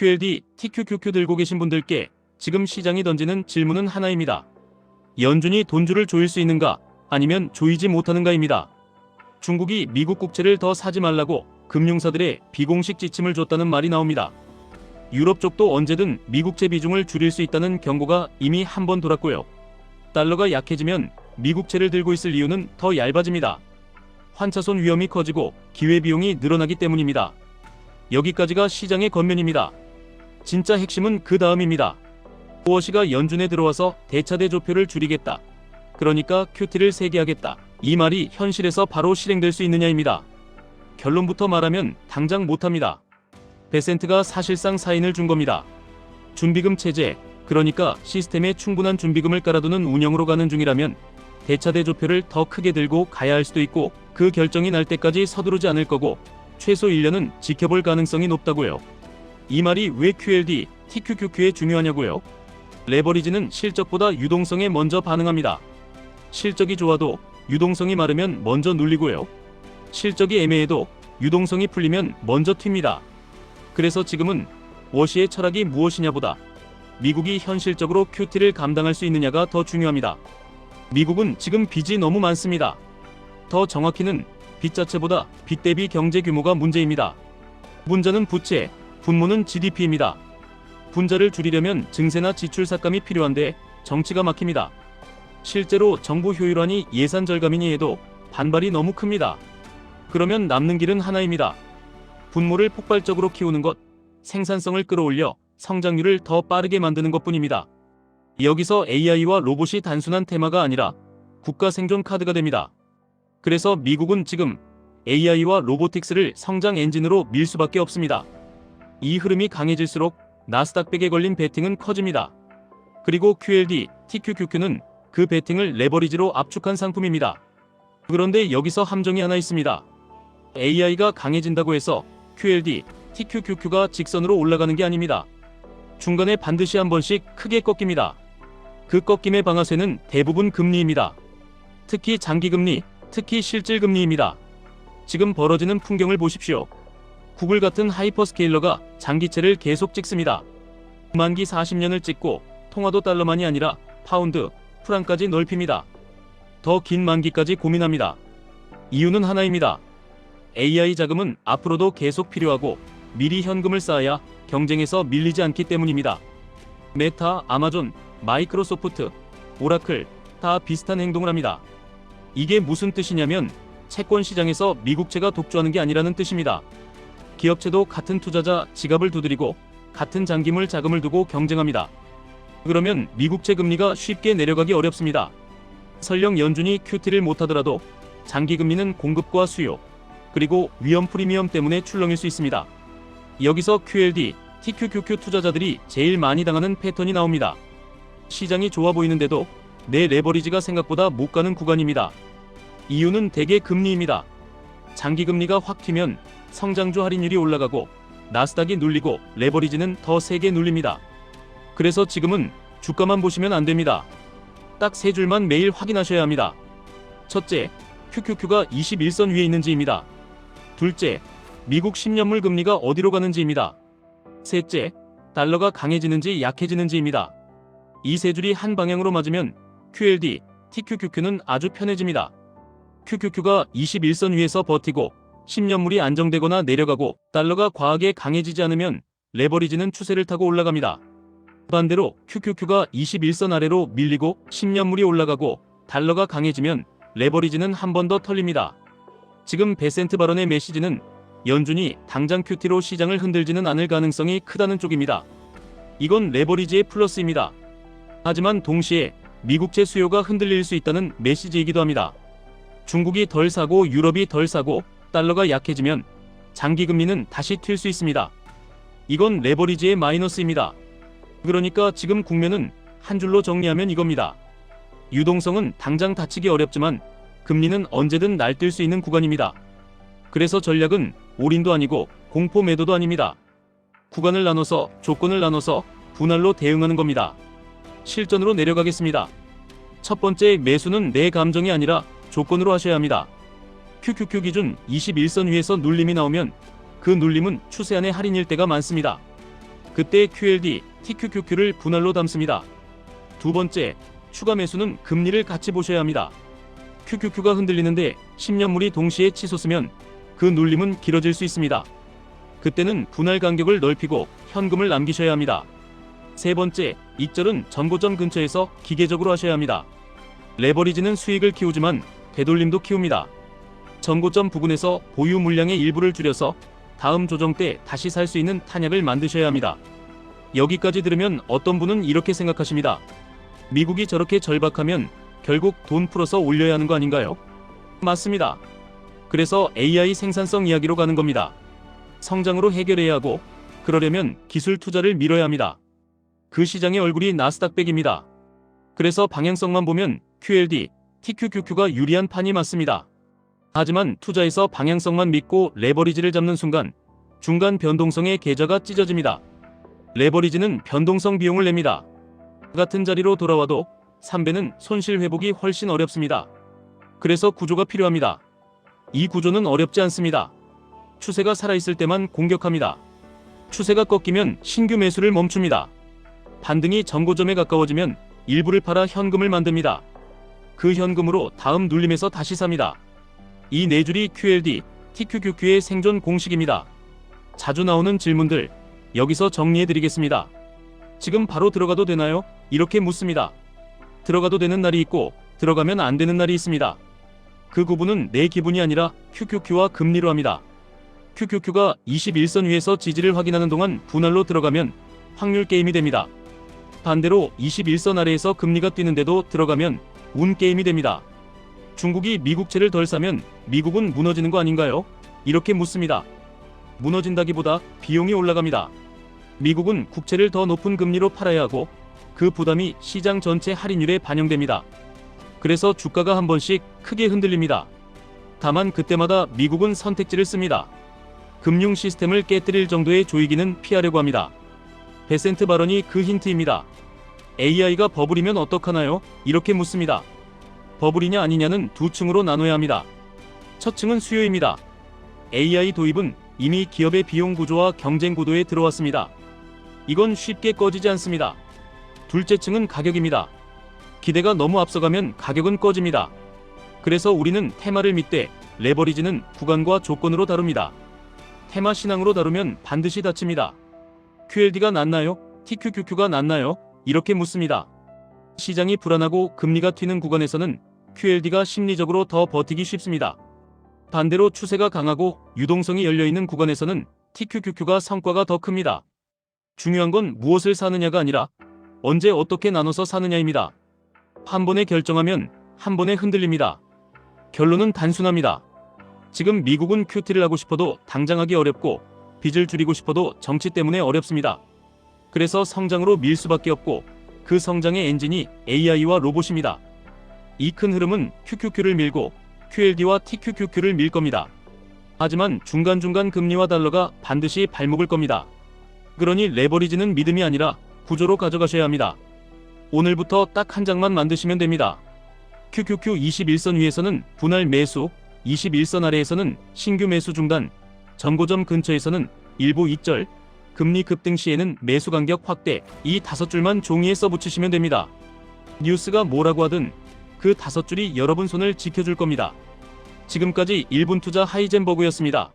QLD, TQQQ 들고 계신 분들께 지금 시장이 던지는 질문은 하나입니다. 연준이 돈줄을 조일 수 있는가, 아니면 조이지 못하는가입니다. 중국이 미국 국채를 더 사지 말라고 금융사들의 비공식 지침을 줬다는 말이 나옵니다. 유럽 쪽도 언제든 미국채 비중을 줄일 수 있다는 경고가 이미 한 번 돌았고요. 달러가 약해지면 미국채를 들고 있을 이유는 더 얇아집니다. 환차손 위험이 커지고 기회비용이 늘어나기 때문입니다. 여기까지가 시장의 겉면입니다. 진짜 핵심은 그 다음입니다. 보어시가 연준에 들어와서 대차대조표를 줄이겠다. 그러니까 QT를 세게 하겠다. 이 말이 현실에서 바로 실행될 수 있느냐입니다. 결론부터 말하면 당장 못합니다. 베센트가 사실상 사인을 준 겁니다. 준비금 체제, 그러니까 시스템에 충분한 준비금을 깔아두는 운영으로 가는 중이라면 대차대조표를 더 크게 들고 가야 할 수도 있고, 그 결정이 날 때까지 서두르지 않을 거고 최소 1년은 지켜볼 가능성이 높다고요. 이 말이 왜 QLD, TQQQ에 중요하냐고요? 레버리지는 실적보다 유동성에 먼저 반응합니다. 실적이 좋아도 유동성이 마르면 먼저 눌리고요. 실적이 애매해도 유동성이 풀리면 먼저 튑니다. 그래서 지금은 워시의 철학이 무엇이냐보다 미국이 현실적으로 QT를 감당할 수 있느냐가 더 중요합니다. 미국은 지금 빚이 너무 많습니다. 더 정확히는 빚 자체보다 빚 대비 경제 규모가 문제입니다. 분자는 부채, 분모는 GDP입니다. 분자를 줄이려면 증세나 지출 삭감이 필요한데 정치가 막힙니다. 실제로 정부 효율화니 예산 절감이니 해도 반발이 너무 큽니다. 그러면 남는 길은 하나입니다. 분모를 폭발적으로 키우는 것, 생산성을 끌어올려 성장률을 더 빠르게 만드는 것뿐입니다. 여기서 AI와 로봇이 단순한 테마가 아니라 국가 생존 카드가 됩니다. 그래서 미국은 지금 AI와 로보틱스를 성장 엔진으로 밀 수밖에 없습니다. 이 흐름이 강해질수록 나스닥백에 걸린 베팅은 커집니다. 그리고 QLD, TQQQ는 그 베팅을 레버리지로 압축한 상품입니다. 그런데 여기서 함정이 하나 있습니다. AI가 강해진다고 해서 QLD, TQQQ가 직선으로 올라가는 게 아닙니다. 중간에 반드시 한 번씩 크게 꺾입니다. 그 꺾임의 방아쇠는 대부분 금리입니다. 특히 장기금리, 특히 실질금리입니다. 지금 벌어지는 풍경을 보십시오. 구글 같은 하이퍼스케일러가 장기채를 계속 찍습니다. 만기 40년을 찍고 통화도 달러만이 아니라 파운드, 프랑까지 넓힙니다. 더 긴 만기까지 고민합니다. 이유는 하나입니다. AI 자금은 앞으로도 계속 필요하고 미리 현금을 쌓아야 경쟁에서 밀리지 않기 때문입니다. 메타, 아마존, 마이크로소프트, 오라클 다 비슷한 행동을 합니다. 이게 무슨 뜻이냐면 채권 시장에서 미국채가 독주하는 게 아니라는 뜻입니다. 기업체도 같은 투자자 지갑을 두드리고 같은 장기물 자금을 두고 경쟁합니다. 그러면 미국채 금리가 쉽게 내려가기 어렵습니다. 설령 연준이 QT를 못하더라도 장기금리는 공급과 수요, 그리고 위험 프리미엄 때문에 출렁일 수 있습니다. 여기서 QLD, TQQQ 투자자들이 제일 많이 당하는 패턴이 나옵니다. 시장이 좋아 보이는데도 내 레버리지가 생각보다 못 가는 구간입니다. 이유는 대개 금리입니다. 장기금리가 확 튀면 성장주 할인율이 올라가고 나스닥이 눌리고 레버리지는 더 세게 눌립니다. 그래서 지금은 주가만 보시면 안 됩니다. 딱 세 줄만 매일 확인하셔야 합니다. 첫째, QQQ가 21선 위에 있는지입니다. 둘째, 미국 10년물 금리가 어디로 가는지입니다. 셋째, 달러가 강해지는지 약해지는지입니다. 이 세 줄이 한 방향으로 맞으면 QLD, TQQQ는 아주 편해집니다. QQQ가 21선 위에서 버티고 10년물이 안정되거나 내려가고 달러가 과하게 강해지지 않으면 레버리지는 추세를 타고 올라갑니다. 반대로 QQQ가 21선 아래로 밀리고 10년물이 올라가고 달러가 강해지면 레버리지는 한 번 더 털립니다. 지금 베센트 발언의 메시지는 연준이 당장 QT로 시장을 흔들지는 않을 가능성이 크다는 쪽입니다. 이건 레버리지의 플러스입니다. 하지만 동시에 미국채 수요가 흔들릴 수 있다는 메시지이기도 합니다. 중국이 덜 사고 유럽이 덜 사고 달러가 약해지면 장기금리는 다시 튈 수 있습니다. 이건 레버리지의 마이너스입니다. 그러니까 지금 국면은 한 줄로 정리하면 이겁니다. 유동성은 당장 닫히기 어렵지만 금리는 언제든 날뛸 수 있는 구간입니다. 그래서 전략은 올인도 아니고 공포 매도도 아닙니다. 구간을 나눠서 조건을 나눠서 분할로 대응하는 겁니다. 실전으로 내려가겠습니다. 첫 번째, 매수는 내 감정이 아니라 조건으로 하셔야 합니다. QQQ 기준 21선 위에서 눌림이 나오면 그 눌림은 추세 안의 할인일 때가 많습니다. 그때 QLD, TQQQ를 분할로 담습니다. 두 번째, 추가 매수는 금리를 같이 보셔야 합니다. QQQ가 흔들리는데 10년물이 동시에 치솟으면 그 눌림은 길어질 수 있습니다. 그때는 분할 간격을 넓히고 현금을 남기셔야 합니다. 세 번째, 익절은 전고점 근처에서 기계적으로 하셔야 합니다. 레버리지는 수익을 키우지만 되돌림도 키웁니다. 전고점 부근에서 보유 물량의 일부를 줄여서 다음 조정 때 다시 살 수 있는 탄약을 만드셔야 합니다. 여기까지 들으면 어떤 분은 이렇게 생각하십니다. 미국이 저렇게 절박하면 결국 돈 풀어서 올려야 하는 거 아닌가요? 맞습니다. 그래서 AI 생산성 이야기로 가는 겁니다. 성장으로 해결해야 하고 그러려면 기술 투자를 밀어야 합니다. 그 시장의 얼굴이 나스닥백입니다. 그래서 방향성만 보면 QLD, TQQQ가 유리한 판이 맞습니다. 하지만 투자에서 방향성만 믿고 레버리지를 잡는 순간 중간 변동성의 계좌가 찢어집니다. 레버리지는 변동성 비용을 냅니다. 같은 자리로 돌아와도 3배는 손실 회복이 훨씬 어렵습니다. 그래서 구조가 필요합니다. 이 구조는 어렵지 않습니다. 추세가 살아있을 때만 공격합니다. 추세가 꺾이면 신규 매수를 멈춥니다. 반등이 전고점에 가까워지면 일부를 팔아 현금을 만듭니다. 그 현금으로 다음 눌림에서 다시 삽니다. 이 네 줄이 QLD, TQQQ의 생존 공식입니다. 자주 나오는 질문들 여기서 정리해드리겠습니다. 지금 바로 들어가도 되나요? 이렇게 묻습니다. 들어가도 되는 날이 있고 들어가면 안 되는 날이 있습니다. 그 구분은 내 기분이 아니라 QQQ와 금리로 합니다. QQQ가 21선 위에서 지지를 확인하는 동안 분할로 들어가면 확률 게임이 됩니다. 반대로 21선 아래에서 금리가 뛰는데도 들어가면 운 게임이 됩니다. 중국이 미국채를 덜 사면 미국은 무너지는 거 아닌가요? 이렇게 묻습니다. 무너진다기보다 비용이 올라갑니다. 미국은 국채를 더 높은 금리로 팔아야 하고 그 부담이 시장 전체 할인율에 반영됩니다. 그래서 주가가 한 번씩 크게 흔들립니다. 다만 그때마다 미국은 선택지를 씁니다. 금융 시스템을 깨뜨릴 정도의 조이기는 피하려고 합니다. 베센트 발언이 그 힌트입니다. AI가 버블이면 어떡하나요? 이렇게 묻습니다. 버블이냐 아니냐는 두 층으로 나눠야 합니다. 첫 층은 수요입니다. AI 도입은 이미 기업의 비용 구조와 경쟁 구도에 들어왔습니다. 이건 쉽게 꺼지지 않습니다. 둘째 층은 가격입니다. 기대가 너무 앞서가면 가격은 꺼집니다. 그래서 우리는 테마를 믿되 레버리지는 구간과 조건으로 다룹니다. 테마 신앙으로 다루면 반드시 다칩니다. QLD가 낫나요? TQQQ가 낫나요? 이렇게 묻습니다. 시장이 불안하고 금리가 튀는 구간에서는 QLD가 심리적으로 더 버티기 쉽습니다. 반대로 추세가 강하고 유동성이 열려있는 구간에서는 TQQQ가 성과가 더 큽니다. 중요한 건 무엇을 사느냐가 아니라 언제 어떻게 나눠서 사느냐입니다. 한 번에 결정하면 한 번에 흔들립니다. 결론은 단순합니다. 지금 미국은 QT를 하고 싶어도 당장 하기 어렵고 빚을 줄이고 싶어도 정치 때문에 어렵습니다. 그래서 성장으로 밀 수밖에 없고 그 성장의 엔진이 AI와 로봇입니다. 이 큰 흐름은 QQQ를 밀고 QLD와 TQQQ를 밀 겁니다. 하지만 중간중간 금리와 달러가 반드시 발목을 겁니다. 그러니 레버리지는 믿음이 아니라 구조로 가져가셔야 합니다. 오늘부터 딱 한 장만 만드시면 됩니다. QQQ 21선 위에서는 분할 매수, 21선 아래에서는 신규 매수 중단, 전고점 근처에서는 일부 익절, 금리 급등 시에는 매수 간격 확대, 이 5줄만 종이에 써붙이시면 됩니다. 뉴스가 뭐라고 하든 그 5줄이 여러분 손을 지켜줄 겁니다. 지금까지 1분 투자 하이젠버그였습니다.